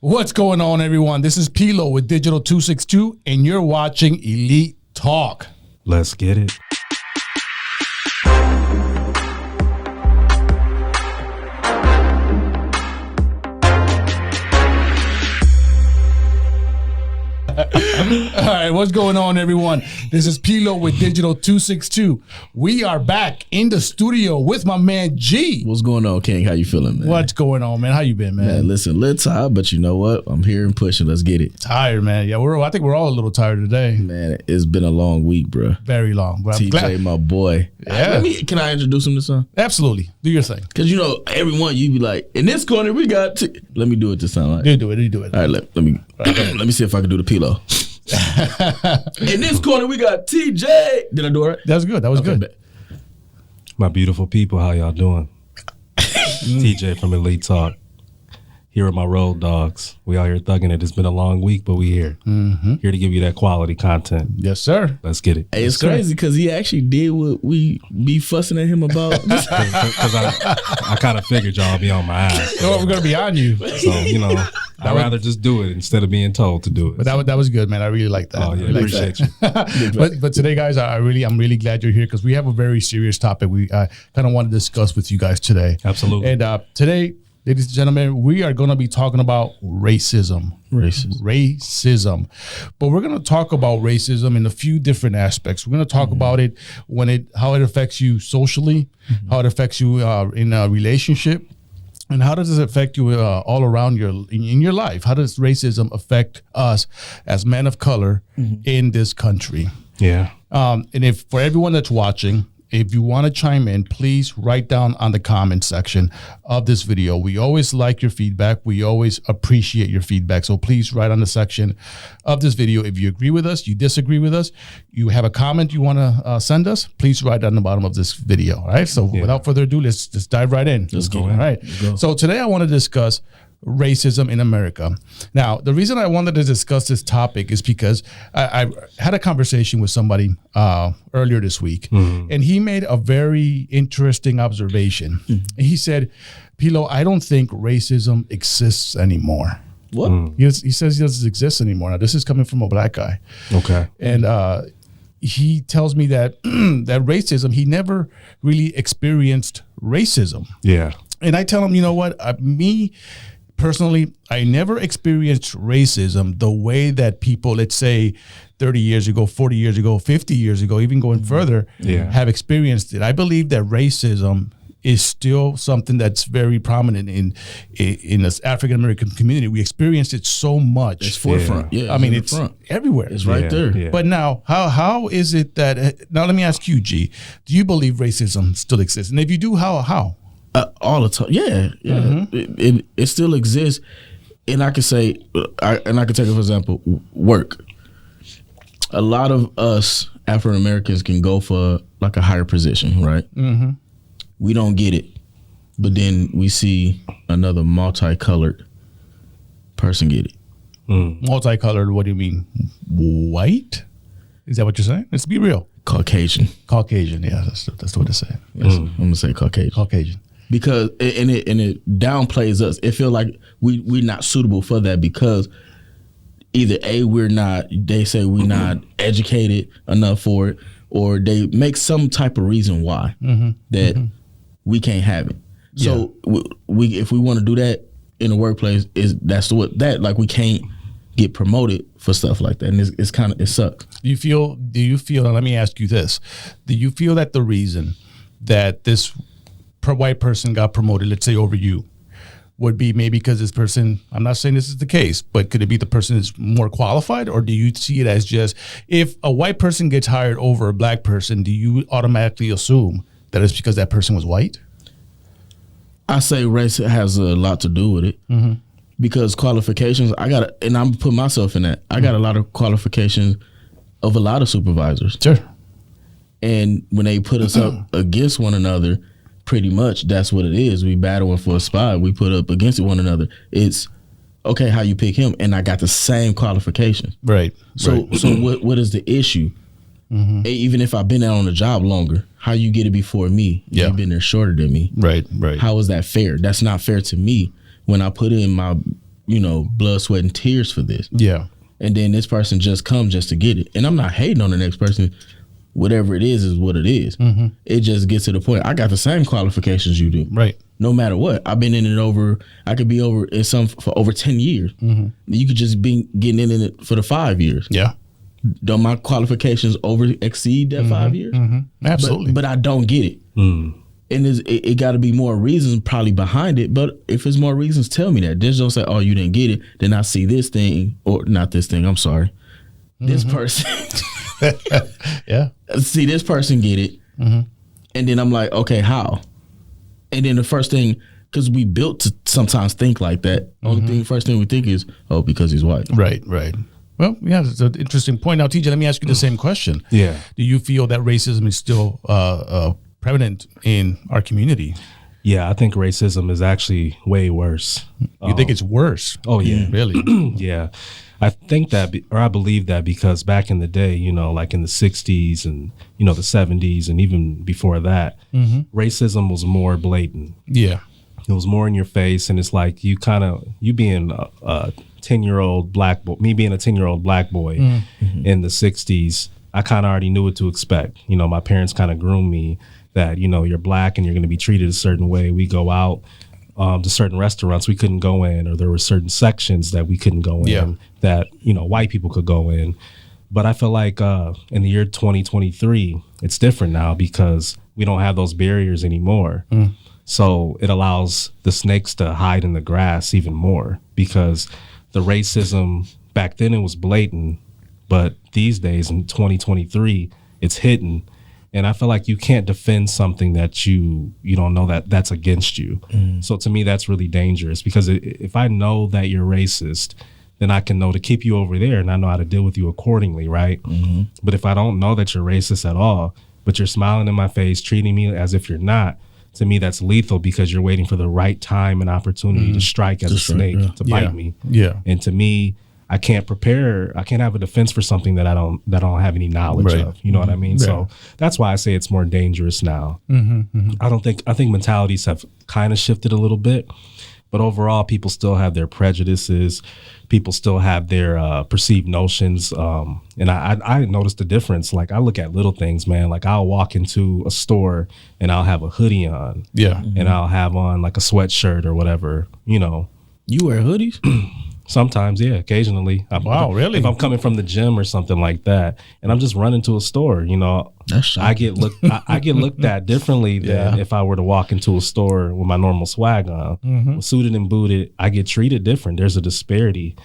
What's going on, everyone? This is Pilo with Digital 262, and you're watching Elite Talk. Let's get it. All right, what's going on, everyone? This is Pilo with Digital 262. We are back in the studio with my man G. What's going on, King? How you feeling, man? What's going on, man? How you been, man? Man, listen, a little tired, but you know what? I'm here and pushing. Let's get it. Tired, man. Yeah, I think we're all a little tired today. Man, it's been a long week, bro. Very long. But TJ, my boy. Yeah. Can I introduce him to something? Absolutely. Do your thing. Because, you know, everyone, you be like, in this corner, we got... Let me do it this time. Right? You do it. All right, let me let me see if I can do the Pilo. In this corner, we got TJ. Did I do it right? That was good. That was good. My beautiful people, how y'all doing? TJ from Elite Talk. Here are my road dogs. We out here thugging it. It's been a long week, but we here. Mm-hmm. Here to give you that quality content. Yes, sir. Let's get it. Hey, it's crazy because he actually did what we be fussing at him about. Because I kind of figured y'all be on my ass. So we're going to be on you. So, you know, I'd rather just do it instead of being told to do it. But that was good, man. I really like that. Oh, yeah, appreciate you. But today, guys, I'm really glad you're here because we have a very serious topic we kind of want to discuss with you guys today. Absolutely. And today, ladies and gentlemen, we are going to be talking about racism. Racism. But we're going to talk about racism in a few different aspects. We're going to talk about it how it affects you socially, how it affects you in a relationship, and how does it affect you all around in your life? How does racism affect us as men of color in this country? Yeah. And if for everyone that's watching, if you want to chime in, please write down on the comment section of this video. We always like your feedback. We always appreciate your feedback. So please write on the section of this video. If you agree with us, you disagree with us, you have a comment you want to send us, please write on the bottom of this video. All right. So without further ado, let's just dive right in. Let's go. All right. So today I want to discuss racism in America. Now, the reason I wanted to discuss this topic is because I had a conversation with somebody earlier this week, and he made a very interesting observation. He said, Pilo, I don't think racism exists anymore. What? He says he doesn't exist anymore. Now, this is coming from a black guy. Okay. And he tells me that that racism, he never really experienced racism. Yeah. And I tell him, you know what, personally, I never experienced racism the way that people, let's say 30 years ago, 40 years ago, 50 years ago, even going further, have experienced it. I believe that racism is still something that's very prominent in this African-American community. We experienced it so much. It's forefront. Yeah, I mean, it's everywhere. It's right there. Yeah. But now, how is it that, now let me ask you, G, do you believe racism still exists? And if you do, how? All the time, yeah. It still exists, and I can say, I can take it for example, work. A lot of us African Americans can go for like a higher position, right? Mm-hmm. We don't get it, but then we see another multicolored person get it. Multicolored? What do you mean? White? Is that what you're saying? Let's be real. Caucasian, yeah, that's what it's saying. Yes, I'm gonna say Caucasian. Because it downplays us. It feels like we're not suitable for that because either they say we're not educated enough for it, or they make some type of reason why that we can't have it. So we if we want to do that in the workplace, we can't get promoted for stuff like that, and it sucks. Do you feel? Let me ask you this: do you feel that the reason that this white person got promoted, let's say over you, would be maybe because this person, I'm not saying this is the case, but could it be the person is more qualified? Or do you see it as just, if a white person gets hired over a black person, do you automatically assume that it's because that person was white? I say race has a lot to do with it because qualifications, and I'm putting myself in that, I got a lot of qualifications of a lot of supervisors. Sure. And when they put us up against one another, pretty much that's what it is. We battling for a spot. We put up against one another. It's okay, how you pick him, and I got the same qualifications. Right. So what is the issue? Even if I've been out on the job longer, how you get it before me? Yeah. You've been there shorter than me. Right. How is that fair? That's not fair to me when I put in my blood, sweat, and tears for this. Yeah. And then this person just comes just to get it. And I'm not hating on the next person. Whatever it is what it is. Mm-hmm. It just gets to the point. I got the same qualifications you do. Right. No matter what. I've been in it I could be over in some for over 10 years. Mm-hmm. You could just be getting in it for the 5 years. Yeah. Don't my qualifications exceed that 5 years? Mm-hmm. Absolutely. But I don't get it. And it got to be more reasons probably behind it. But if there's more reasons, tell me that. Just don't say, oh, you didn't get it. Then I see this thing, or not this thing, I'm sorry. This person. Yeah. See this person get it. And then I'm like, okay, how? And then the first thing, because we built to sometimes think like that. First thing we think is, oh, because he's white. Right. Well, yeah, it's an interesting point. Now, TJ, let me ask you the same question. Yeah. Do you feel that racism is still prevalent in our community? Yeah, I think racism is actually way worse. You think it's worse? Oh, yeah. Really? Yeah. I think that, or I believe that, because back in the day, like in the 60s and, the 70s and even before that, racism was more blatant. Yeah. It was more in your face. And it's like you being a 10-year-old black boy, me being a 10-year-old black boy in the 60s, I kind of already knew what to expect. My parents kind of groomed me that, you're black and you're going to be treated a certain way. We go out to certain restaurants we couldn't go in, or there were certain sections that we couldn't go in that, white people could go in. But I feel like in the year 2023, it's different now because we don't have those barriers anymore. So it allows the snakes to hide in the grass even more, because the racism back then, it was blatant, but these days in 2023, it's hidden. And I feel like you can't defend something that you don't know that's against you. So to me, that's really dangerous, because if I know that you're racist, then I can know to keep you over there and I know how to deal with you accordingly, right? But if I don't know that you're racist at all, but you're smiling in my face, treating me as if you're not, to me, that's lethal, because you're waiting for the right time and opportunity to strike as a snake, to bite me. Yeah. And to me, I can't have a defense for something that I don't have any knowledge of. You know what I mean? Yeah. So that's why I say it's more dangerous now. I think mentalities have kind of shifted a little bit, but overall people still have their prejudices. People still have their perceived notions. And I noticed the difference. Like, I look at little things, man. Like, I'll walk into a store and I'll have a hoodie on. Yeah. And I'll have on like a sweatshirt or whatever, You wear hoodies? Sometimes, yeah, occasionally. Wow, really? If I'm coming from the gym or something like that, and I'm just running to a store, I get looked at differently than if I were to walk into a store with my normal swag on, suited and booted. I get treated different. There's a disparity,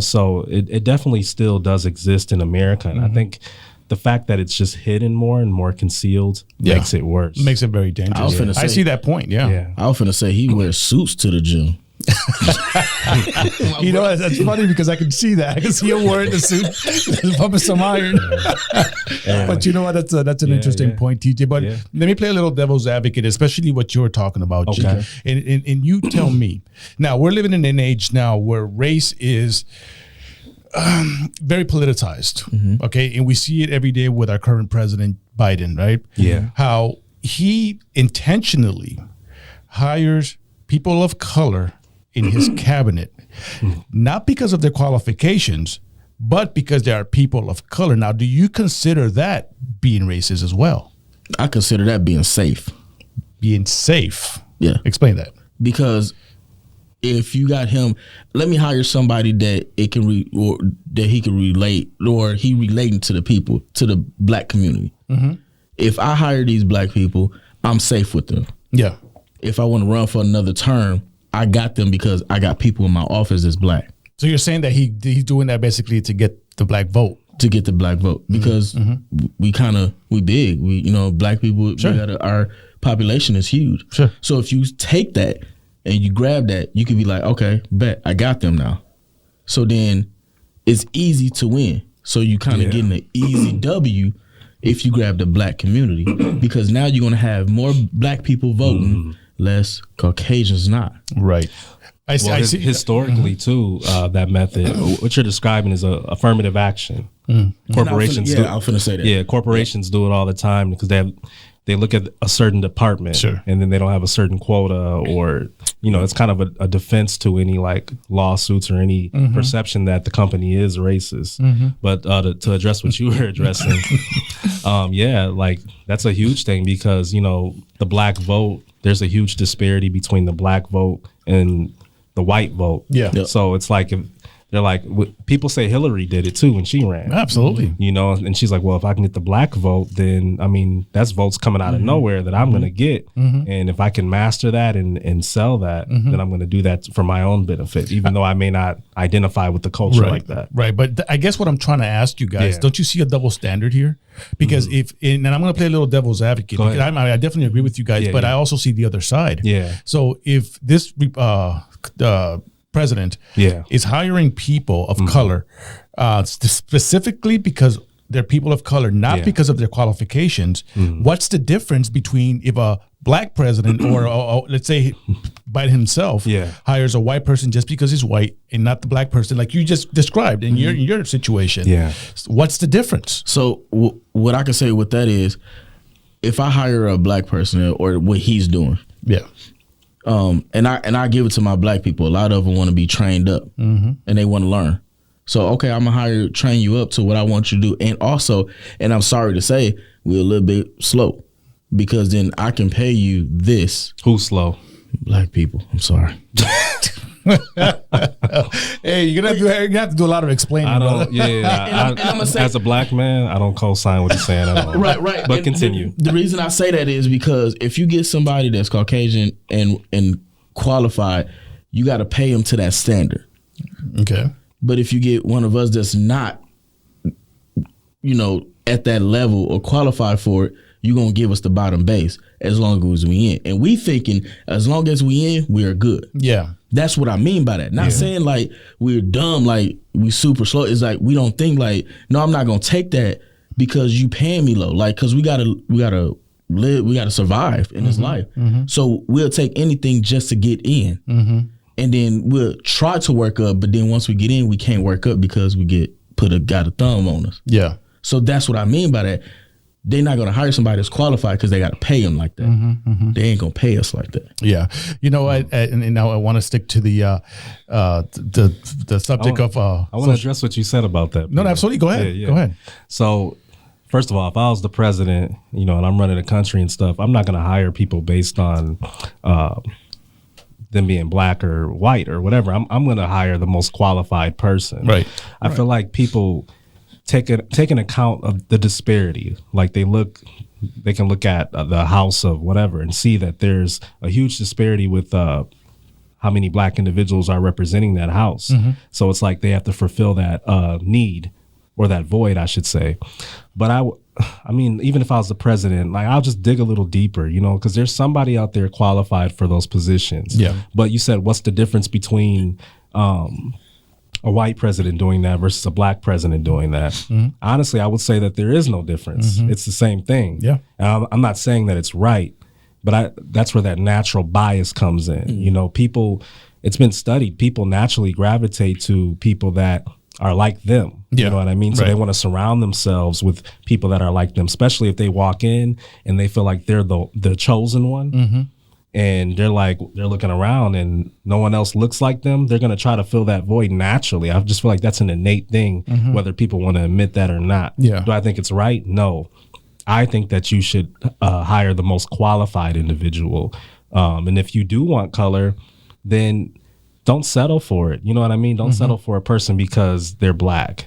So it definitely still does exist in America, and I think the fact that it's just hidden more and more concealed makes it worse. Makes it very dangerous. I see that point. Yeah. I was finna say he wears suits to the gym. That's funny, because I can see that. I can see him wearing the suit, pumping some iron. But you know what? That's an interesting point, TJ. But let me play a little devil's advocate, especially what you're talking about. Okay. And you tell me. Now, we're living in an age now where race is very politicized. Okay, and we see it every day with our current president, Biden. Right? Yeah. How he intentionally hires people of color in his cabinet, not because of their qualifications, but because they are people of color. Now, do you consider that being racist as well? I consider that being safe. Being safe? Yeah. Explain that. Because if you got him, let me hire somebody that he can relate, or he relating to the people, to the black community. If I hire these black people, I'm safe with them. Yeah. If I want to run for another term, I got them because I got people in my office that's black. So you're saying that he's doing that basically to get the black vote? To get the black vote, because we big. Black people, our population is huge. Sure. So if you take that and you grab that, you can be like, okay, bet, I got them now. So then it's easy to win. So you kind of getting an easy W if you grab the black community, because now you're going to have more black people voting, less Caucasians not. Right. I see. Historically, too, that method, what you're describing is affirmative action. Corporations I'm finna say that. Yeah, corporations do it all the time because they have they look at a certain department, Sure. and then they don't have a certain quota, or it's kind of a defense to any like lawsuits or any perception that the company is racist. But to address what you were addressing, like that's a huge thing because the black vote, there's a huge disparity between the black vote and the white vote. Yeah. Yep. So it's like they're like, people say Hillary did it too when she ran. Absolutely. And she's like, well, if I can get the black vote, then I mean, that's votes coming out of nowhere that I'm going to get. And if I can master that and sell that, then I'm going to do that for my own benefit, even though I may not identify with the culture like that. Right. But I guess what I'm trying to ask you guys, don't you see a double standard here? Because and I'm going to play a little devil's advocate. Because I definitely agree with you guys, but I also see the other side. Yeah. So if this president is hiring people of color specifically because they're people of color, not because of their qualifications, what's the difference between if a black president or let's say Biden himself hires a white person just because he's white and not the black person like you just described in your situation? What's the difference? So what I can say with that is, if I hire a black person or what he's doing, and I give it to my black people. A lot of them want to be trained up, and they want to learn. So okay, I'm gonna train you up to what I want you to do, and also, and I'm sorry to say, we're a little bit slow, because then I can pay you this. Who's slow? Black people. I'm sorry. Hey, you're gonna have to do a lot of explaining. I don't. And I'm gonna say, as a black man, I don't co-sign what you're saying at all. Right. But and continue. The reason I say that is because if you get somebody that's Caucasian and qualified, you got to pay them to that standard. Okay. But if you get one of us that's not, at that level or qualified for it, you're going to give us the bottom base as long as we in. And we thinking as long as we in, we are good. Yeah. That's what I mean by that. Not saying like we're dumb, like we super slow. It's like we don't think like, no, I'm not going to take that because you paying me low. Like, because we gotta live, we gotta survive in this life. So we'll take anything just to get in. And then we'll try to work up, but then once we get in, we can't work up because we got a thumb on us. Yeah. So that's what I mean by that. They're not going to hire somebody that's qualified because they got to pay them like that. They ain't going to pay us like that. Yeah. And now I want to stick to the subject of. I want to address what you said about that. No, absolutely. Go ahead. Go ahead. So, first of all, if I was the president, and I'm running the country and stuff, I'm not going to hire people based on them being black or white or whatever. I'm going to hire the most qualified person. Right. I feel like people take an account of the disparity. Like they can look at the house of whatever and see that there's a huge disparity with how many black individuals are representing that house. So it's like they have to fulfill that need, or that void, I should say. But I mean, even if I was the president, like I'll just dig a little deeper, because there's somebody out there qualified for those positions. Yeah. But you said, what's the difference between a white president doing that versus a black president doing that? Honestly, I would say that there is no difference. It's the same thing. Yeah. And I'm not saying that it's right, but that's where that natural bias comes in. People, it's been studied, people naturally gravitate to people that are like them. You know what I mean? So they want to surround themselves with people that are like them, especially if they walk in and they feel like they're the chosen one. And they're looking around and no one else looks like them. They're going to try to fill that void naturally. I just feel like that's an innate thing, whether people want to admit that or not. Yeah. Do I think it's right? No. I think that you should hire the most qualified individual. And if you do want color, then don't settle for it. You know what I mean? Don't settle for a person because they're black.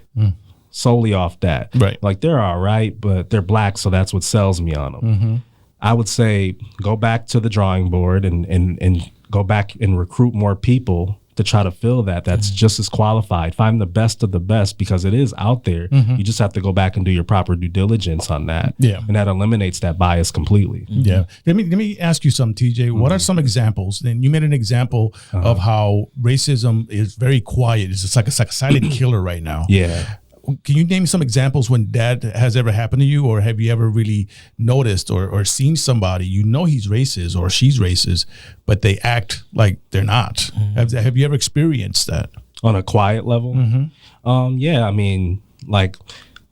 Solely off that. Right. Like they're all right, but they're black, so that's what sells me on them. I would say go back to the drawing board and go back and recruit more people to try to fill that's just as qualified. Find the best of the best, because it is out there. You just have to go back and do your proper due diligence on that. Yeah. And that eliminates that bias completely. Yeah. Let me ask you something, TJ. What are some examples? Then you made an example of how racism is very quiet. It's just like a silent killer right now. Yeah. Can you name some examples when that has ever happened to you, or have you ever really noticed or seen somebody, he's racist or she's racist, but they act like they're not? Have you ever experienced that? On a quiet level? Yeah, I mean, like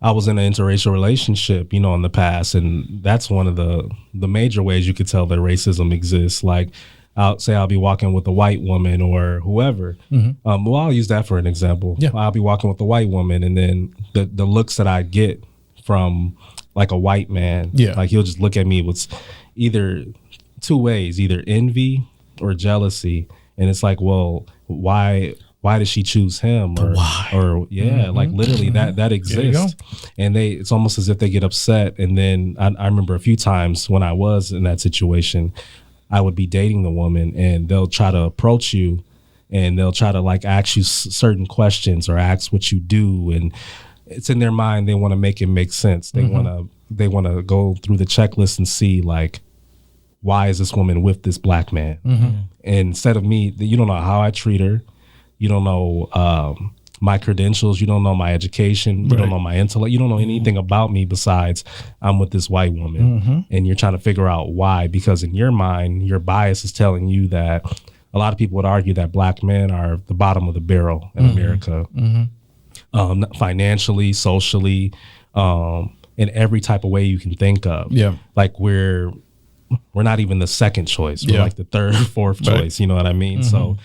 I was in an interracial relationship, you know, in the past, and that's one of the major ways you could tell that racism exists. Like, I'll be walking with a white woman or whoever. Well, I'll use that for an example. Yeah. I'll be walking with a white woman, and then the looks that I get from like a white man, like he'll just look at me with either two ways, either envy or jealousy, and it's like, well, why did she choose him? Or why? Or like literally that exists. And it's almost as if they get upset. And then I remember a few times when I was in that situation, I would be dating the woman and they'll try to approach you and they'll try to like ask you certain questions or ask what you do. And it's in their mind, they want to make it make sense. They want to go through the checklist and see like, why is this woman with this black man? And instead of me, you don't know how I treat her. You don't know my credentials. You don't know my education. You don't know my intellect. You don't know anything about me besides I'm with this white woman. And you're trying to figure out why, because in your mind, your bias is telling you that a lot of people would argue that black men are the bottom of the barrel in America, financially, socially, in every type of way you can think of. Like we're not even the second choice. We're like the third, fourth choice. You know what I mean? So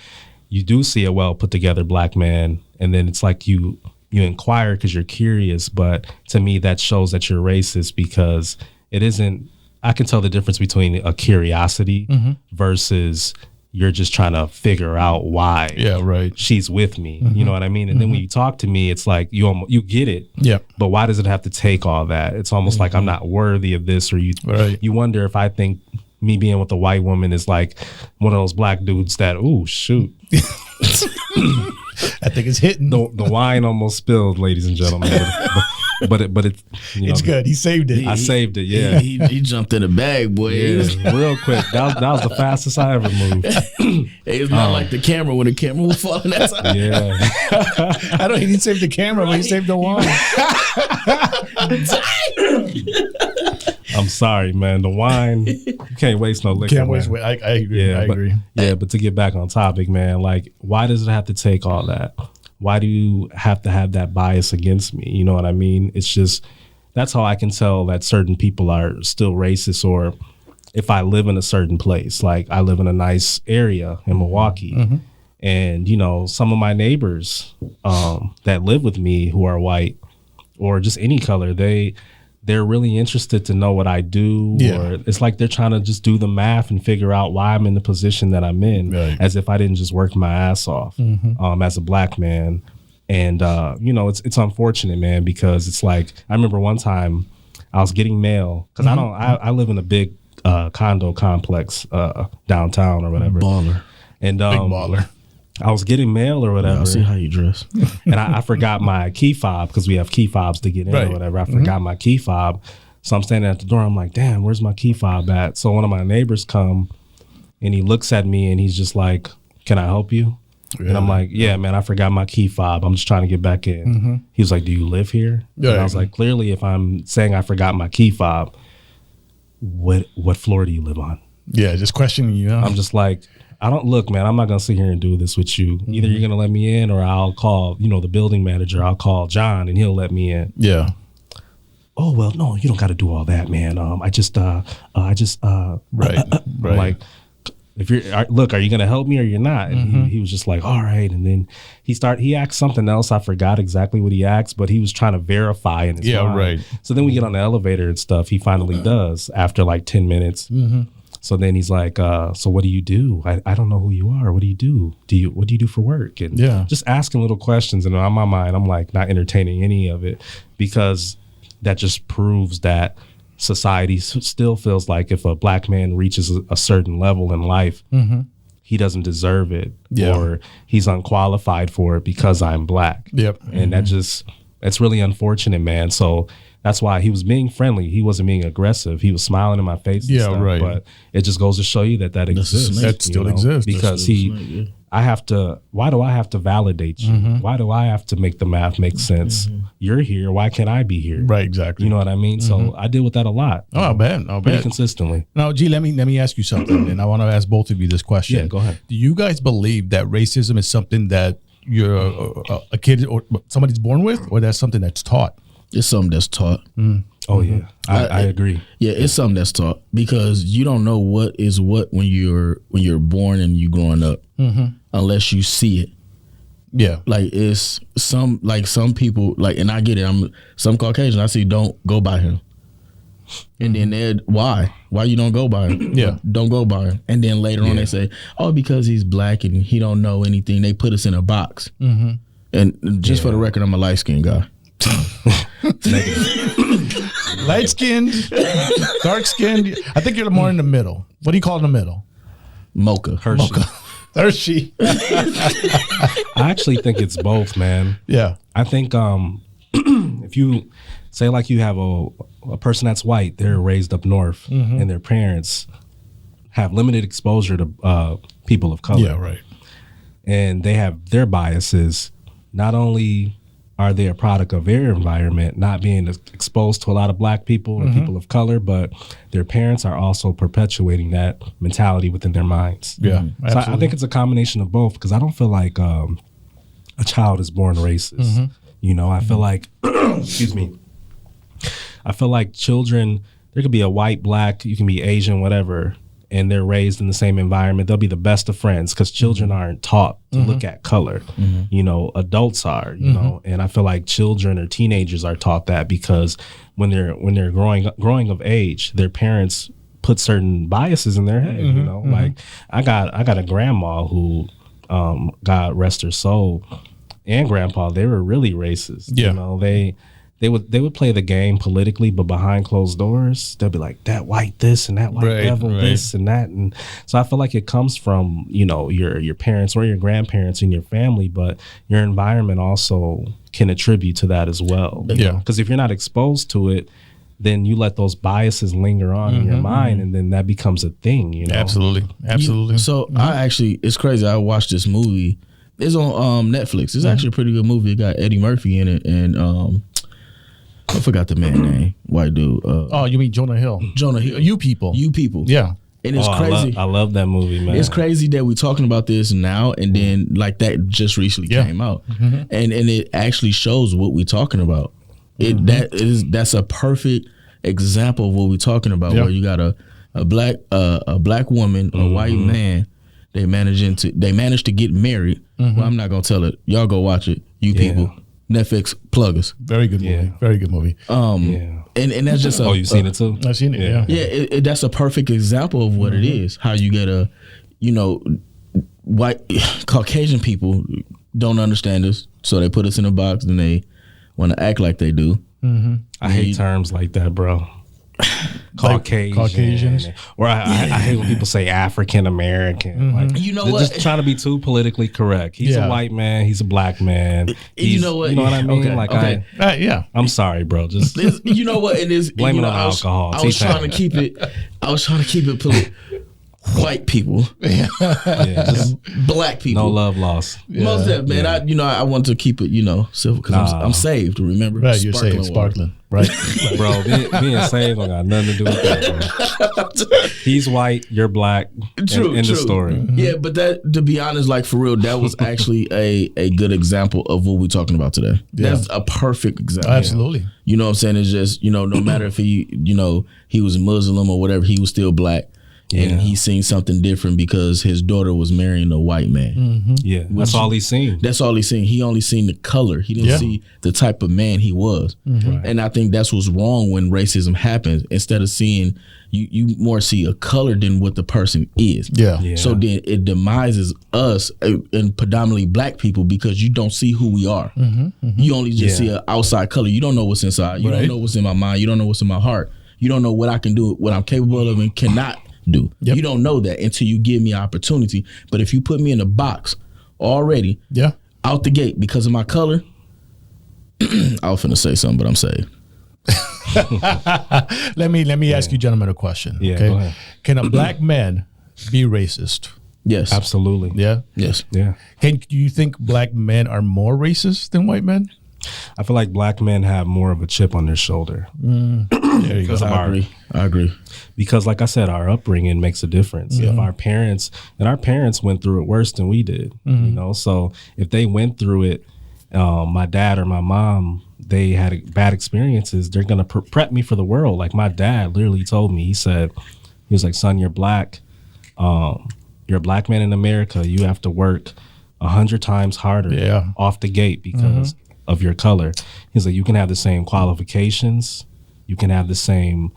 you do see a well put together black man, and then it's like you inquire because you're curious. But to me, that shows that you're racist, because it isn't. I can tell the difference between a curiosity versus you're just trying to figure out why she's with me. You know what I mean? And then when you talk to me, it's like you get it. But why does it have to take all that? It's almost like I'm not worthy of this, or you wonder if I think me being with a white woman is like one of those black dudes that, ooh, shoot. I think it's hitting. The wine almost spilled, ladies and gentlemen. But it's it's good. He saved it. I saved it. Yeah, he jumped in the bag, boy. Yeah, real quick. That was the fastest I ever moved. It's not like the camera when the camera was falling. That's yeah. He didn't save the camera, but he saved the wine. I'm sorry, man. The wine, you can't waste no liquor. Can't waste. I agree. Yeah, I agree. Yeah, but to get back on topic, man, like, why does it have to take all that? Why do you have to have that bias against me? You know what I mean? It's just, that's how I can tell that certain people are still racist, or if I live in a certain place, like I live in a nice area in Milwaukee, and, you know, some of my neighbors that live with me who are white or just any color, they're really interested to know what I do, or it's like they're trying to just do the math and figure out why I'm in the position that I'm in, as if I didn't just work my ass off as a black man. And, you know, it's unfortunate, man, because it's like, I remember one time I was getting mail, because I live in a big condo complex downtown or whatever. Baller. And Big baller. I was getting mail or whatever. I'll see how you dress. And I forgot my key fob, because we have key fobs to get in or whatever. I forgot my key fob. So I'm standing at the door. I'm like, damn, where's my key fob at? So one of my neighbors come and he looks at me and he's just like, can I help you? And I'm like, yeah, man, I forgot my key fob. I'm just trying to get back in. He was like, do you live here? And I was like, clearly, if I'm saying I forgot my key fob, what floor do you live on? Yeah, just questioning you. I'm just like, I don't look, man, I'm not going to sit here and do this with you. Either you're going to let me in, or I'll call, you know, the building manager. I'll call John and he'll let me in. Yeah. Oh, well, no, you don't got to do all that, man. Like, if look, are you going to help me or you're not? And he was just like, all right. And then he asked something else. I forgot exactly what he asked, but he was trying to verify in his mind. So then we get on the elevator and stuff. He finally does after like 10 minutes. So then he's like, so what do you do? I don't know who you are. What do you do? What do you do for work? And just asking little questions. And on my mind, I'm like not entertaining any of it, because that just proves that society still feels like if a black man reaches a certain level in life, he doesn't deserve it, or he's unqualified for it because I'm black. And that's really unfortunate, man. So that's why he was being friendly. He wasn't being aggressive. He was smiling in my face. And stuff, but it just goes to show you that exists. That still exists. Because why do I have to validate you? Why do I have to make the math make sense? You're here. Why can't I be here? Right, exactly. You know what I mean? So I deal with that a lot. Oh, I bet. Pretty consistently. Now, G, let me ask you something, and I want to ask both of you this question. Yeah, go ahead. Do you guys believe that racism is something that you're a kid or somebody's born with, or that's something that's taught? It's something that's taught. Oh yeah, I agree. Yeah, it's something that's taught because you don't know what is what when you're born and you growing up unless you see it. Yeah. Like it's some people like, and I get it. I'm some Caucasian I see don't go by him, and then they're why you don't go by him? Yeah. Don't go by him. And then later on they say, oh, because he's black and he don't know anything. They put us in a box. And just for the record, I'm a light skinned guy. Light skinned, dark skinned. I think you're more in the middle. What do you call in the middle? Mocha. Hershey. I actually think it's both, man. Yeah. I think if you say like you have a person that's white, they're raised up north, and their parents have limited exposure to people of color. Yeah, right. And they have their biases. Not only are they a product of their environment, not being exposed to a lot of black people or people of color, but their parents are also perpetuating that mentality within their minds. Yeah, So I think it's a combination of both, because I don't feel like a child is born racist. You know, I feel like, excuse me, I feel like children, there could be a white, black, you can be Asian, whatever, and they're raised in the same environment. They'll be the best of friends because children aren't taught to look at color. You know, adults are, you know, and I feel like children or teenagers are taught that because when they're growing of age, their parents put certain biases in their head, you know. Like I got a grandma who, God rest her soul, and grandpa, they were really racist. Yeah. You know, they would play the game politically, but behind closed doors, they'll be like, that white this and that white devil this and that. And so I feel like it comes from, you know, your parents or your grandparents and your family, but your environment also can attribute to that as well. Yeah. Because if you're not exposed to it, then you let those biases linger on in your mind, and then that becomes a thing, you know? Absolutely. So I actually, it's crazy. I watched this movie. It's on Netflix. It's actually a pretty good movie. It got Eddie Murphy in it, and I forgot the man name. White dude. Oh, you mean Jonah Hill? Jonah Hill. You People. Yeah. And it's crazy. I love that movie, man. It's crazy that we're talking about this now, and then like that just recently came out, and it actually shows what we're talking about. That's a perfect example of what we're talking about. Where you got a black woman, a white man. They managed to get married. Well, I'm not gonna tell it. Y'all go watch it. You people. Netflix pluggers. Very good movie. Very good movie. And that's just you've seen it too? I've seen it. Yeah. That's a perfect example of what it is. How you get white Caucasian people don't understand us, so they put us in a box, and they want to act like they do. I hate terms like that, bro. Caucasians, or I hate when people say African American. Like, you know they're what? just trying to be too politically correct. He's a white man. He's a black man. You know what? You know what I mean? Okay. I'm sorry, bro. Just you know what? It is blame it on alcohol. I was trying to keep it. White people, just black people, no love lost. Most of that, man. I want to keep it, civil because I'm saved. Remember, right? You're saved, sparkling, right? Bro, being saved don't got nothing to do with that, bro. He's white, you're black. True. The story. Yeah, but that, to be honest, like for real, that was actually a good example of what we're talking about today. That's a perfect example. Absolutely. You know what I'm saying? It's just no matter if he was Muslim or whatever, he was still black. And he seen something different because his daughter was marrying a white man. Yeah, that's all he's seen. That's all he's seen. He only seen the color. He didn't see the type of man he was. Right. And I think that's what's wrong when racism happens. Instead of seeing, you more see a color than what the person is. Yeah. So then it demises us and predominantly black people because you don't see who we are. You only just see an outside color. You don't know what's inside. You don't know what's in my mind. You don't know what's in my heart. You don't know what I can do, what I'm capable of and cannot do. You don't know that until you give me an opportunity. But if you put me in a box already, out the gate because of my color, I was finna say something, but I'm saved. Let me ask you gentlemen a question. Yeah, go ahead. Can a black man be racist? Yes. Absolutely. Yeah? Yes. Yeah. Do you think black men are more racist than white men? I feel like black men have more of a chip on their shoulder. There you go. I agree. Because like I said, our upbringing makes a difference. If our parents went through it worse than we did, so if they went through it my dad or my mom, they had bad experiences, they're going to prep me for the world. Like my dad literally told me, he was like, son, you're black. You're a black man in America. You have to work 100 times harder off the gate because of your color. He's like, you can have the same qualifications. You can have the same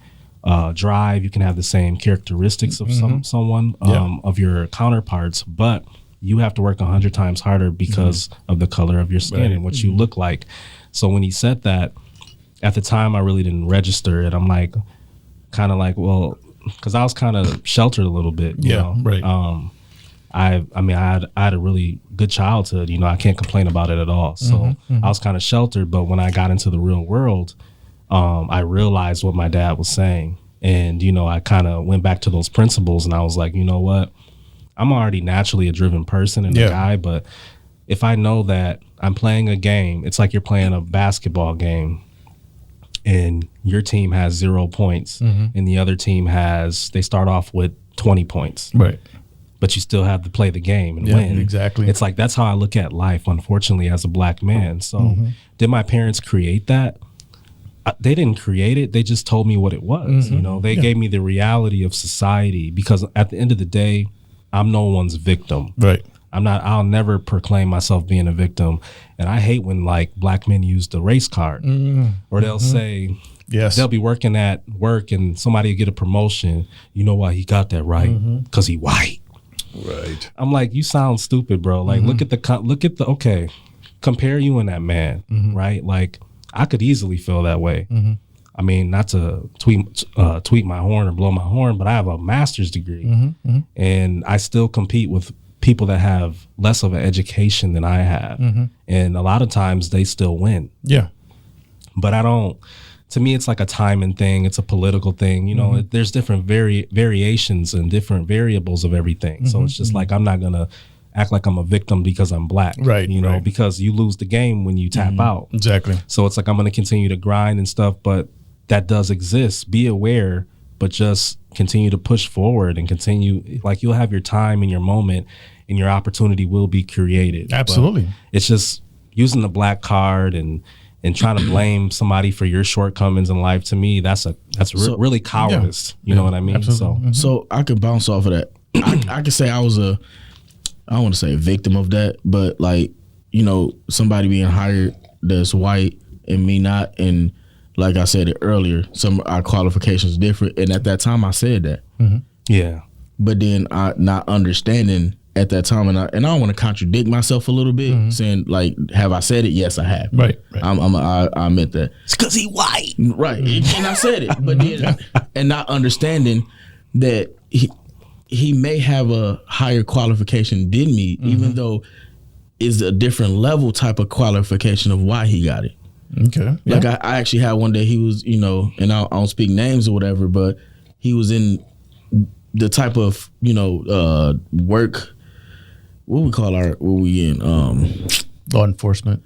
drive. You can have the same characteristics of someone, of your counterparts, but you have to work 100 times harder because of the color of your skin and what you look like. So when he said that, at the time, I really didn't register it. I'm like, kind of like, well, because I was kind of sheltered a little bit. You know? Right. I had a really good childhood. You know, I can't complain about it at all. So I was kind of sheltered. But when I got into the real world, I realized what my dad was saying. And, you know, I kind of went back to those principles and I was like, you know what? I'm already naturally a driven person and a guy, but if I know that I'm playing a game, it's like you're playing a basketball game and your team has 0 points and the other team they start off with 20 points. Right. But you still have to play the game and win. Exactly. It's like, that's how I look at life, unfortunately, as a black man. So did my parents create that? They didn't create it. They just told me what it was. You know, they gave me the reality of society, because at the end of the day, I'm no one's victim. Right. I'll never proclaim myself being a victim. And I hate when like black men use the race card or they'll say, they'll be working at work and somebody will get a promotion. You know why he got that, right? Because he white. Right. I'm like, you sound stupid, bro. Like, look at the compare you and that man, right? Like, I could easily feel that way. I mean, not to tweet my horn or blow my horn, but I have a master's degree and I still compete with people that have less of an education than I have. And a lot of times they still win. Yeah. But to me, it's like a timing thing. It's a political thing. You know, there's different variations and different variables of everything. So it's just like, I'm not going to act like I'm a victim because I'm black. Right. You know, because you lose the game when you tap out. Exactly. So it's like, I'm going to continue to grind and stuff, but that does exist. Be aware, but just continue to push forward and continue. Like, you'll have your time and your moment and your opportunity will be created. Absolutely. But it's just using the black card and trying to blame somebody for your shortcomings in life. To me, that's really cowardice. You know what I mean? Absolutely. So I could bounce off of that. I could say I don't want to say a victim of that, but like, you know, somebody being hired that's white and me not, and like I said it earlier, some of our qualifications different, and at that time I said that. Yeah. But then I not understanding at that time, and I don't want to contradict myself a little bit, saying like, have I said it? Yes, I have. Right. I admit that. It's because he white. Right. And I said it, but then and not understanding that he may have a higher qualification than me, even though it's a different level type of qualification of why he got it. Okay. Like I actually had one day, he was, you know, and I don't speak names or whatever, but he was in the type of, you know, work, what we in? Law enforcement.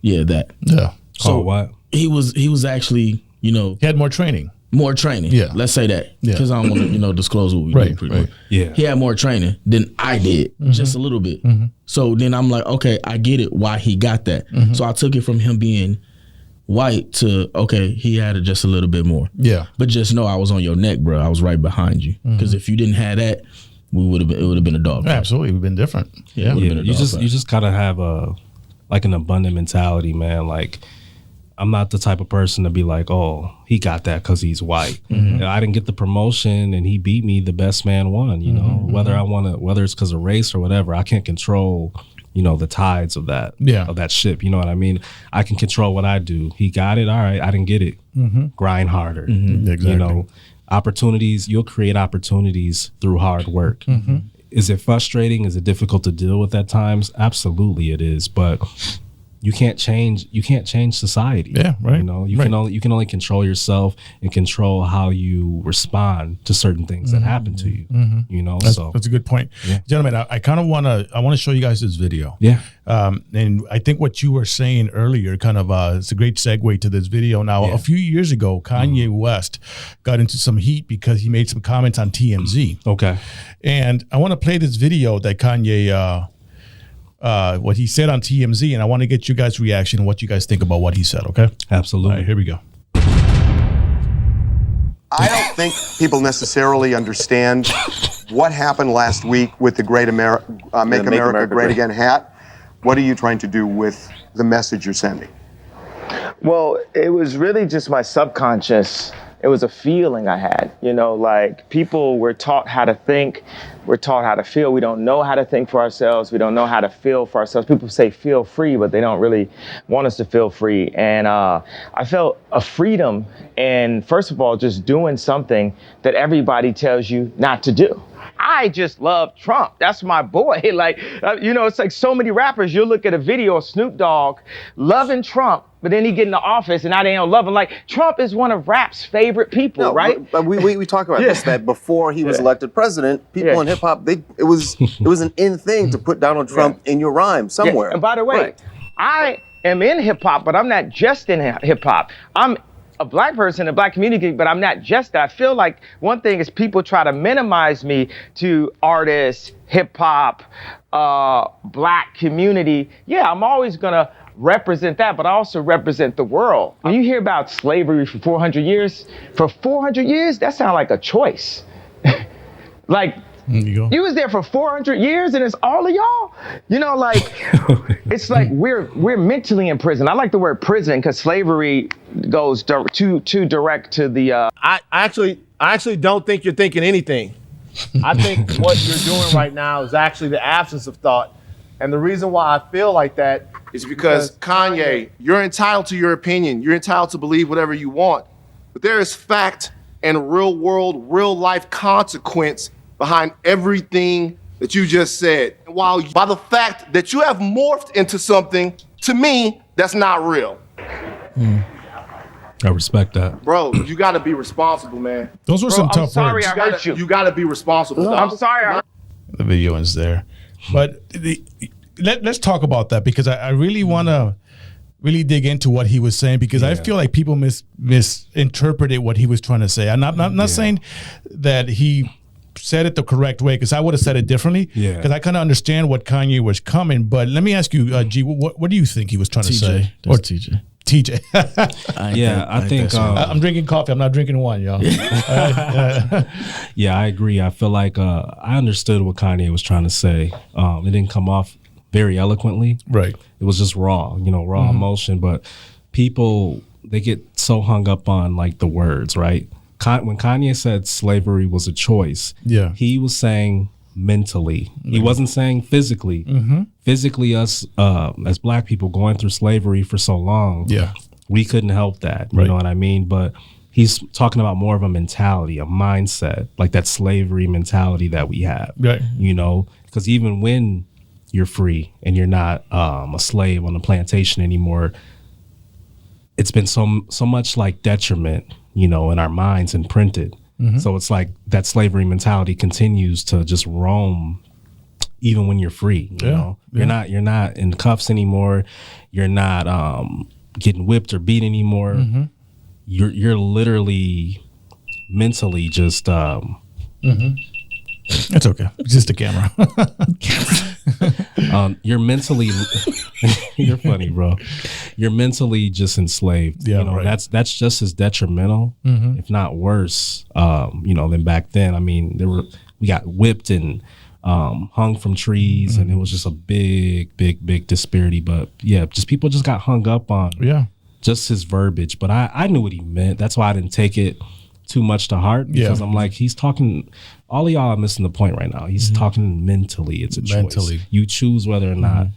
Yeah, that. Yeah. So what? He was actually, you know, He had more training. more training. Yeah. Let's say that. Yeah. Because I don't want to, you know, disclose what we Right, do pretty right. much. Yeah. He had more training than I did, just a little bit. So then I'm like, okay, I get it why he got that. So I took it from him being white to, okay, he had it just a little bit more. Yeah. But just know I was on your neck, bro. I was right behind you. Because if you didn't have that, it would have been a dog fight. Absolutely. We've been different. Yeah, it would've been a you dog fight. just gotta have an abundant mentality, man. Like, I'm not the type of person to be like, oh, he got that because he's white. I didn't get the promotion and he beat me. The best man won. You know, whether it's because of race or whatever, I can't control, you know, the tides of that of that ship. You know what I mean? I can control what I do. He got it. All right, I didn't get it. Grind harder. Exactly. You know, opportunities. You'll create opportunities through hard work. Is it frustrating? Is it difficult to deal with at times? Absolutely, it is. But you can't change society. Yeah, right. You know, you can only control yourself and control how you respond to certain things that happen to you. You know, That's a good point. Yeah. Gentlemen, I kind of want to show you guys this video. Yeah. And I think what you were saying earlier kind of it's a great segue to this video. Now, a few years ago, Kanye West got into some heat because he made some comments on TMZ. Okay. And I want to play this video that Kanye what he said on TMZ, and I want to get you guys' reaction and what you guys think about what he said. Okay, Absolutely. All right, here we go. I don't think people necessarily understand what happened last week with the Make America Great Again hat. What are you trying to do with the message you're sending? Well, it was really just my subconscious. It was a feeling I had, like people were taught how to think, we're taught how to feel. We don't know how to think for ourselves. We don't know how to feel for ourselves. People say feel free, but they don't really want us to feel free. And I felt a freedom in, first of all, just doing something that everybody tells you not to do. I just love Trump. That's my boy. It's like so many rappers. You'll look at a video of Snoop Dogg loving Trump, but then he get in the office and now they don't love him. Like, Trump is one of rap's favorite people, right? But we talk about this, that before he was elected president, people in hip hop, it was an in thing to put Donald Trump in your rhyme somewhere. And by the way, I am in hip hop, but I'm not just in hip hop. I'm a black person in the black community, but I'm not just that. I feel like one thing is people try to minimize me to artists, hip hop, black community. Yeah, I'm always gonna represent that, but I also represent the world. When you hear about slavery for 400 years, that sounds like a choice. Like, you was there for 400 years and it's all of y'all? It's like we're mentally in prison. I like the word prison because slavery goes too direct to the... I actually don't think you're thinking anything. I think what you're doing right now is actually the absence of thought. And the reason why I feel like that is because Kanye, you're entitled to your opinion. You're entitled to believe whatever you want. But there is fact and real world, real life consequence behind everything that you just said. And while by the fact that you have morphed into something, to me, that's not real. I respect that. Bro, you gotta be responsible, man. Those were some tough words. I hurt you. You gotta be responsible. I'm sorry. The video is there. But let's talk about that because I really want to really dig into what he was saying because I feel like people misinterpreted what he was trying to say. I'm not saying that he said it the correct way because I would have said it differently because I kind of understand what Kanye was coming. But let me ask you, G, what do you think he was trying to say? Or TJ. TJ. I think I'm drinking coffee. I'm not drinking wine, y'all. Yeah, I agree. I feel like I understood what Kanye was trying to say. It didn't come off very eloquently. Right. It was just raw, raw emotion. But people, they get so hung up on like the words, right? When Kanye said slavery was a choice, he was saying mentally. He wasn't saying physically. Physically, us as black people going through slavery for so long, we couldn't help that. You know what I mean? But he's talking about more of a mentality, a mindset, like that slavery mentality that we have. Right. Because even when you're free and you're not a slave on a plantation anymore, it's been so much like detriment, in our minds imprinted. So it's like that slavery mentality continues to just roam even when you're free. You know, you're not in cuffs anymore. You're not getting whipped or beat anymore. You're literally mentally just It's okay. It's just a camera. You're mentally you're funny, bro. You're mentally just enslaved. That's just as detrimental, if not worse, than back then. I mean, we got whipped and hung from trees, and it was just a big disparity. But yeah, just people just got hung up on just his verbiage. But I knew what he meant. That's why I didn't take it too much to heart, because I'm like, he's talking, all of y'all are missing the point right now. He's talking mentally. It's a choice. You choose whether or not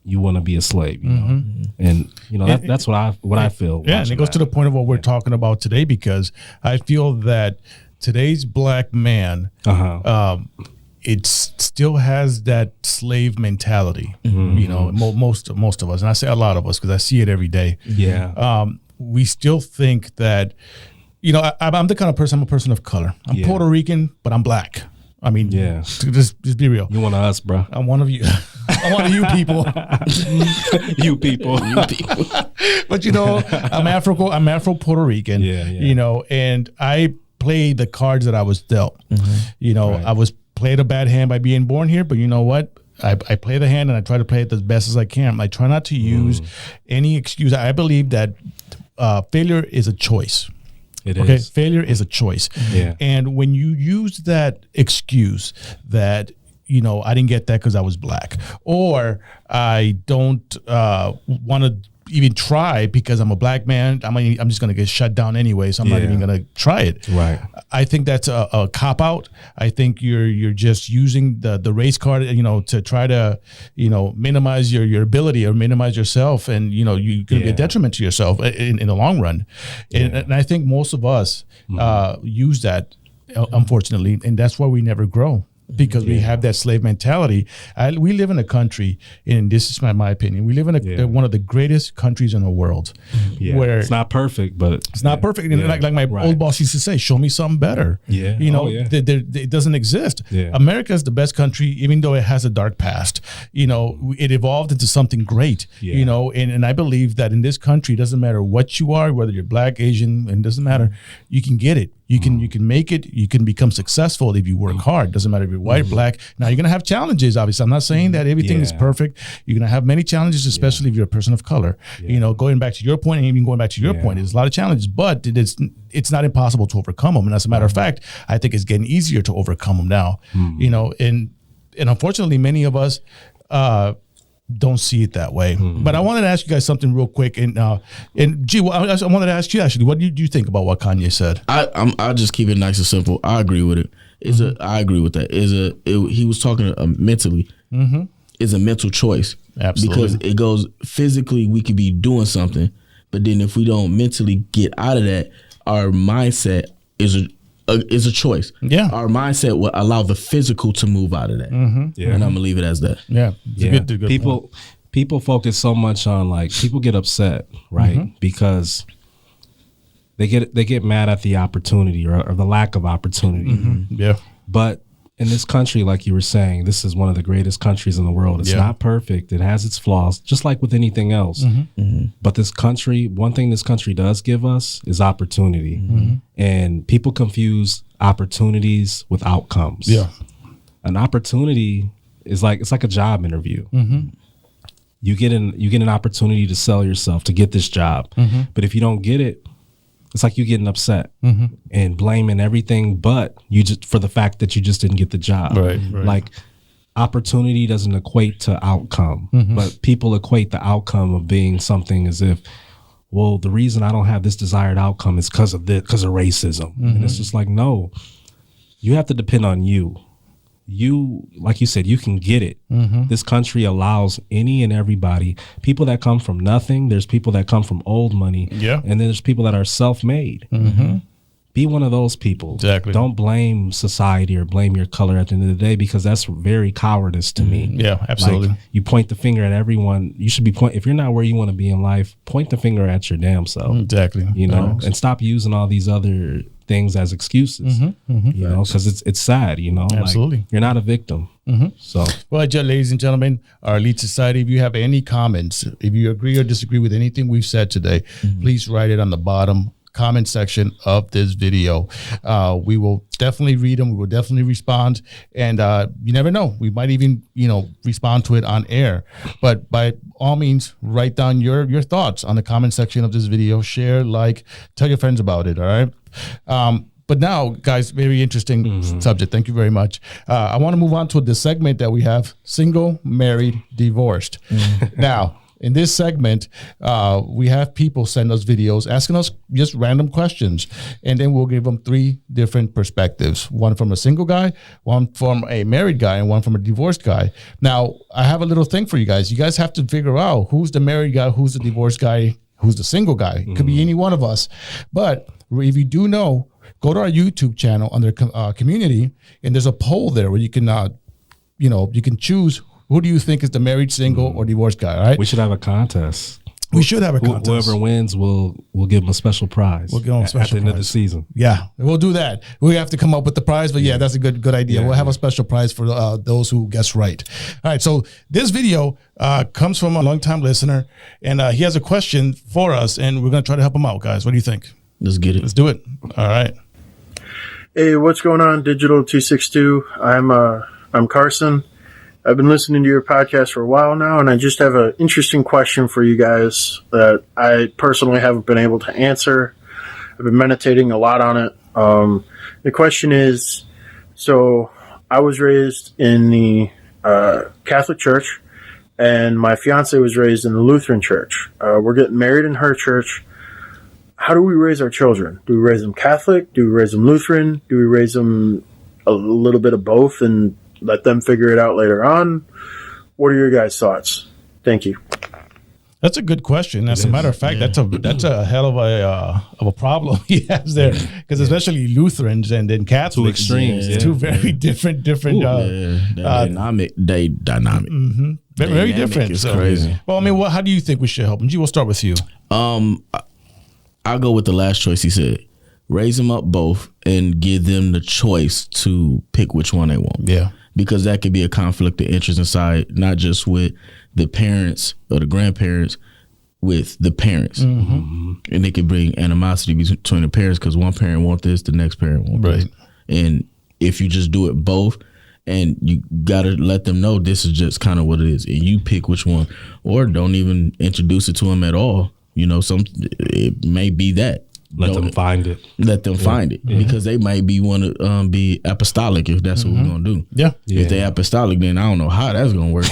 you want to be a slave, you know? And that's what I feel. Yeah, and it goes to the point of what we're talking about today, because I feel that today's black man, it still has that slave mentality. Most of us, and I say a lot of us because I see it every day. We still think that, I'm the kind of person, I'm a person of color. I'm Puerto Rican, but I'm black. I mean, just be real. You one of us, bro. I'm one of you. I'm one of you people. You people. But I'm Afro Puerto Rican. And I play the cards that I was dealt. I was played a bad hand by being born here, but you know what? I play the hand and I try to play it as best as I can. I try not to use any excuse. I believe that failure is a choice. It okay, is. failure is a choice. Yeah. And when you use that excuse that, you know, I didn't get that because I was black, or I don't want to even try because I'm a black man, I'm just going to get shut down anyway, so I'm not even going to try it. Right. I think that's a cop out. I think you're just using the race card, you know, to try to, you know, minimize your ability or minimize yourself, and you know you're going to be a detriment to yourself in the long run. And I think most of us use that, unfortunately, and that's why we never grow. Because we have that slave mentality. We live in a country, and this is my opinion, we live in one of the greatest countries in the world. Where it's not perfect, but it's not perfect. And like my old boss used to say, show me something better. Yeah. You know, it doesn't exist. Yeah. America is the best country, even though it has a dark past. You know, it evolved into something great. You know, and I believe that in this country, it doesn't matter what you are, whether you're black, Asian, and it doesn't matter, you can get it. You can make it. You can become successful if you work hard. Doesn't matter if you're white, black. Now you're gonna have challenges. Obviously, I'm not saying that everything is perfect. You're gonna have many challenges, especially if you're a person of color. You know, going back to your point, and even going back to your point, there's a lot of challenges, but it's not impossible to overcome them. And as a matter of fact, I think it's getting easier to overcome them now. You know, and unfortunately, many of us don't see it that way. But I wanted to ask you guys something real quick. And G, I wanted to ask you actually, what do you think about what Kanye said? I'll just keep it nice and simple. I agree with it. I agree with that. He was talking mentally. It's a mental choice. Absolutely. Because it goes physically, we could be doing something, but then if we don't mentally get out of that, our mindset is a choice. Yeah. Our mindset will allow the physical to move out of that. And I'm gonna leave it as that. Yeah. Good people focus so much on, like, people get upset, right? Because they get mad at the opportunity or the lack of opportunity. Yeah. But in this country, like you were saying, this is one of the greatest countries in the world. It's not perfect. It has its flaws, just like with anything else. But this country, one thing this country does give us is opportunity. And people confuse opportunities with outcomes. Yeah. An opportunity is it's like a job interview. You get an opportunity to sell yourself, to get this job. But if you don't get it, it's like you getting upset and blaming everything but you just for the fact that you just didn't get the job. Right. Like, opportunity doesn't equate to outcome, but people equate the outcome of being something as if, well, the reason I don't have this desired outcome is because of racism. And it's just like, no, you have to depend on you. You, like you said, you can get it. This country allows any and everybody, people that come from nothing, there's people that come from old money, and then there's people that are self-made. Be one of those people. Exactly. Don't blame society or blame your color at the end of the day, because that's very cowardice to me. Yeah, absolutely. Like, you point the finger at everyone. You should be if you're not where you want to be in life, point the finger at your damn self. Exactly. You know, and stop using all these other things as excuses. You know, because it's sad. You know, absolutely. Like, you're not a victim. So, well, ladies and gentlemen, our elite society, if you have any comments, if you agree or disagree with anything we've said today, please write it on the bottom comment section of this video. We will definitely read them. We will definitely respond. And you never know, we might even, respond to it on air. But by all means, write down your thoughts on the comment section of this video. Share, like, tell your friends about it. All right. But now, guys, very interesting subject. Thank you very much. I want to move on to the segment that we have: single, married, divorced. Now, in this segment, we have people send us videos asking us just random questions, and then we'll give them 3 different perspectives: one from a single guy, one from a married guy, and one from a divorced guy. Now, I have a little thing for you guys. You guys have to figure out who's the married guy, who's the divorced guy, who's the single guy. It could be any one of us. But if you do know, go to our YouTube channel under community, and there's a poll there where you can, you can choose who do you think is the married, single, or divorced guy. All right. We should have a contest. We should have a contest. Whoever wins, we'll give them a special prize. We'll give them a special at the end prize of the season. Yeah, we'll do that. We have to come up with the prize, but yeah, that's a good idea. We'll have a special prize for those who guess right. All right. So this video comes from a longtime listener, and he has a question for us, and we're going to try to help him out, guys. What do you think? Let's get it. Let's do it. All right. Hey, what's going on, Digital 262? I'm Carson, I've been listening to your podcast for a while now, and I just have an interesting question for you guys that I personally haven't been able to answer. I've been meditating a lot on it. The question is, so I was raised in the Catholic Church, and my fiance was raised in the Lutheran Church. We're getting married in her church. How do we raise our children? Do we raise them Catholic? Do we raise them Lutheran? Do we raise them a little bit of both and let them figure it out later on? What are your guys' thoughts? Thank you. That's a good question. As a matter of fact, that's a hell of a problem he has there, because especially Lutherans and then Catholics, two extremes, two very different. Dynamic. Mm-hmm. Very different. It's so crazy. Well, I mean, how do you think we should help them? Gee, we'll start with you. I'll go with the last choice he said. Raise them up both and give them the choice to pick which one they want. Yeah. Because that could be a conflict of interest inside, not just with the parents or the grandparents, with the parents. Mm-hmm. And it could bring animosity between the parents because one parent wants this, the next parent wants this. And if you just do it both, and you got to let them know this is just kind of what it is, and you pick which one, or don't even introduce it to them at all. You know, it may be that. Let them find it. Let them find it, because they might want to be apostolic if that's what we're gonna do. Yeah. If they apostolic, then I don't know how that's gonna work.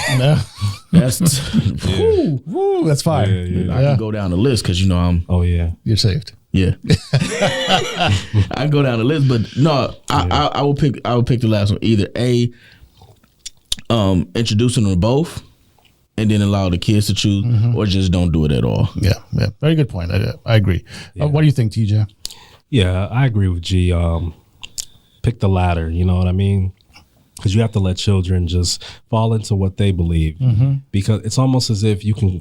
That's that's fine. I can go down the list because I'm. Oh yeah, you're saved. Yeah, I can go down the list, but no, I will pick. I will pick the last one. Either introducing them both, and then allow the kids to choose, or just don't do it at all. Yeah. Very good point. I agree. Yeah. What do you think, TJ? Yeah, I agree with G. Pick the latter, you know what I mean? Because you have to let children just fall into what they believe. Because it's almost as if you can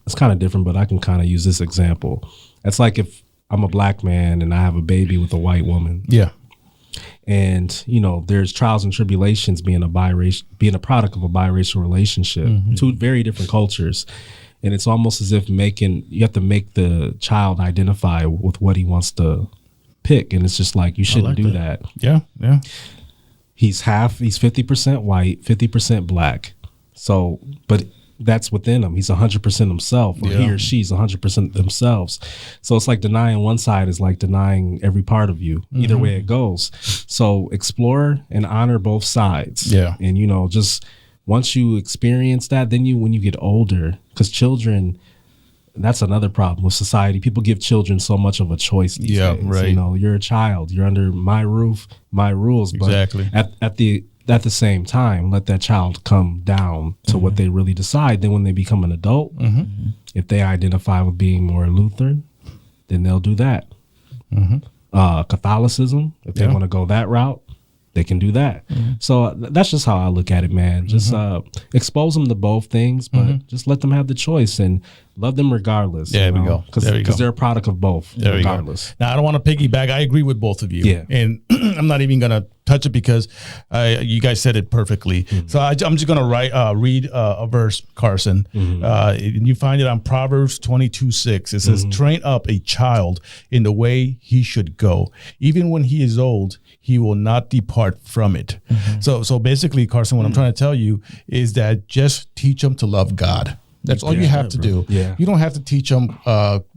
it's kind of different, but I can kind of use this example. It's like if I'm a black man and I have a baby with a white woman. Yeah. And, there's trials and tribulations being a product of a biracial relationship, two very different cultures. And it's almost as if you have to make the child identify with what he wants to pick. And it's just like, you shouldn't do that. Yeah. He's 50% white, 50% black. So, but that's within him. He's 100% himself, or he or she's 100% themselves. So it's like denying one side is like denying every part of you. Either way it goes. So explore and honor both sides. Yeah. And, just once you experience that, then when you get older, because children, that's another problem with society. People give children so much of a choice these days. Right. You're a child. You're under my roof, my rules. Exactly. But at the same time, let that child come down to what they really decide. Then when they become an adult, if they identify with being more Lutheran, then they'll do that. Catholicism, if they want to go that route, they can do that. So that's just how I look at it, man. Just expose them to both things, but just let them have the choice and love them regardless. There we go. Because they're a product of both, regardless. Now, I don't want to piggyback. I agree with both of you. Yeah. And I'm not even going to touch it because you guys said it perfectly. So I'm just going to read a verse, Carson. And you find it on Proverbs 22:6. It says, train up a child in the way he should go. Even when he is old, he will not depart from it. So basically, Carson, what I'm trying to tell you is that just teach them to love God. That's all you have to do. Yeah. You don't have to teach them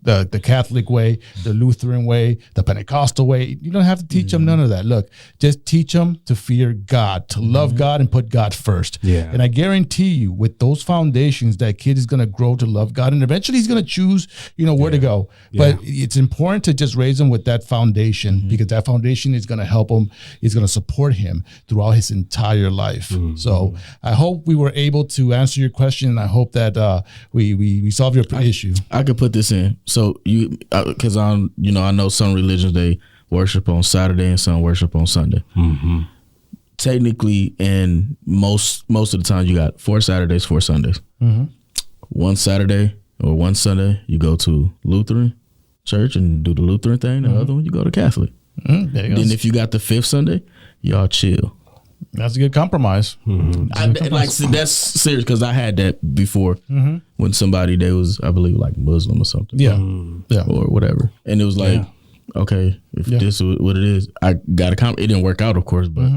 the Catholic way, the Lutheran way, the Pentecostal way. You don't have to teach them none of that. Look, just teach them to fear God, to love God and put God first. Yeah. And I guarantee you, with those foundations, that kid is going to grow to love God, and eventually he's going to choose, where to go. But it's important to just raise him with that foundation, because that foundation is going to help him. It's going to support him throughout his entire life. So I hope we were able to answer your question, and I hope that we solve your issue. I could put this in. So because I know some religions, they worship on Saturday and some worship on Sunday. Technically, and most of the time, you got 4 Saturdays, 4 Sundays. One Saturday or one Sunday, you go to Lutheran church and do the Lutheran thing. The other one, you go to Catholic. Then if you got the 5th Sunday, y'all chill. That's a good compromise. That's serious, because I had that before when somebody, they was, I believe, like Muslim or something. Yeah. Or whatever. And it was like, okay, if this is what it is, I got to it didn't work out, of course, but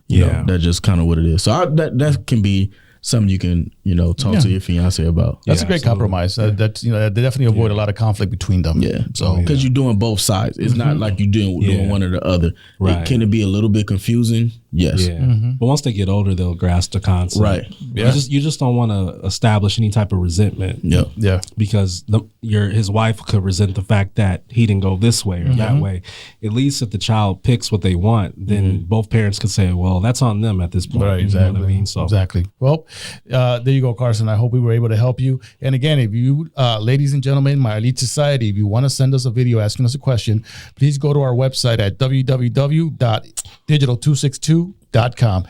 you know, that's just kind of what it is. So that can be something you can, talk to your fiance about. That's a great compromise. That's they definitely avoid a lot of conflict between them. Yeah. So because you're doing both sides. It's not like you're doing one or the other. Right. Can it be a little bit confusing? Yes. Yeah. But once they get older, they'll grasp the concept. Right. Yeah. You just don't want to establish any type of resentment. Yeah. Yeah. Because his wife could resent the fact that he didn't go this way or that way. At least if the child picks what they want, then both parents could say, well, that's on them at this point. Right, exactly. You know what I mean? So exactly. Well, there you go, Carson. I hope we were able to help you. And again, if you, ladies and gentlemen, my elite society, if you want to send us a video asking us a question, please go to our website at www.digital262.com.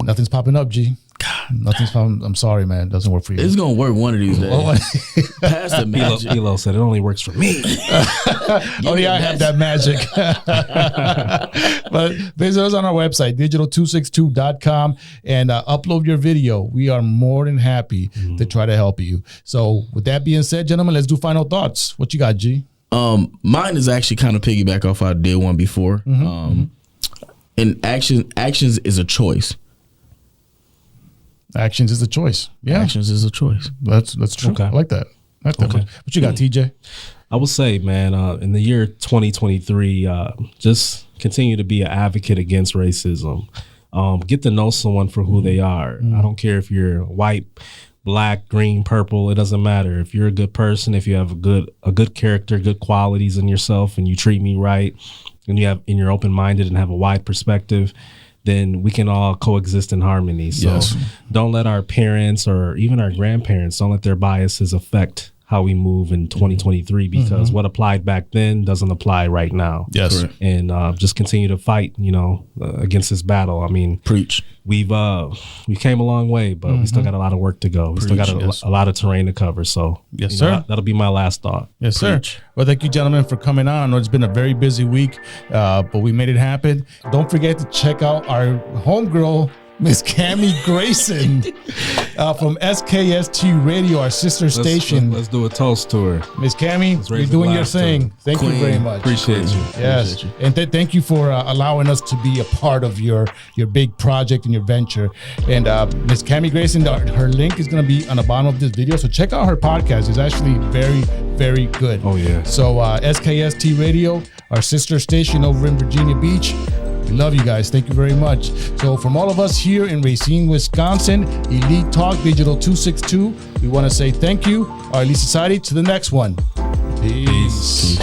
Nothing's popping up, G. Nothing's popping. I'm sorry, man. It doesn't work for you. It's gonna work one of these days. Pass the magic. Elo said it only works for me. Only I have that magic. But visit us on our website, digital262.com, and upload your video. We are more than happy to try to help you. So with that being said, gentlemen, let's do final thoughts. What you got, G? Mine is actually kind of piggyback off I did one before. And actions is a choice. Actions is a choice. Yeah. Actions is a choice. That's true. Okay. I like that. Okay. What you got, TJ? I will say, man, in the year 2023, just continue to be an advocate against racism. Get to know someone for who they are. I don't care if you're white, black, green, purple. It doesn't matter. If you're a good person, if you have a good character, good qualities in yourself, and you treat me right, and you're open-minded and have a wide perspective, then we can all coexist in harmony. So don't let our parents or even our grandparents, don't let their biases affect how we move in 2023, because what applied back then doesn't apply right now. Yes. Correct. And just continue to fight, against this battle. I mean, Preach. we came a long way, but we still got a lot of work to go. We still got a lot of terrain to cover. So Yes, sir. That'll be my last thought. Yes, sir. Well, thank you, gentlemen, for coming on. I know it's been a very busy week, but we made it happen. Don't forget to check out our homegirl, Miss Cammie Grayson from SKST Radio, our sister station. Let's do a toast to her. Miss Cammie, you're doing your thing. Thank you very much. Appreciate you. Yes, and thank you for allowing us to be a part of your big project and your venture. And Miss Cammie Grayson, her link is going to be on the bottom of this video, so check out her podcast. It's actually very, very good. Oh yeah. So SKST Radio, our sister station over in Virginia Beach. We love you guys. Thank you very much. So from all of us here in Racine, Wisconsin, Elite Talk Digital 262, we want to say thank you, our Elite Society. To the next one. Peace.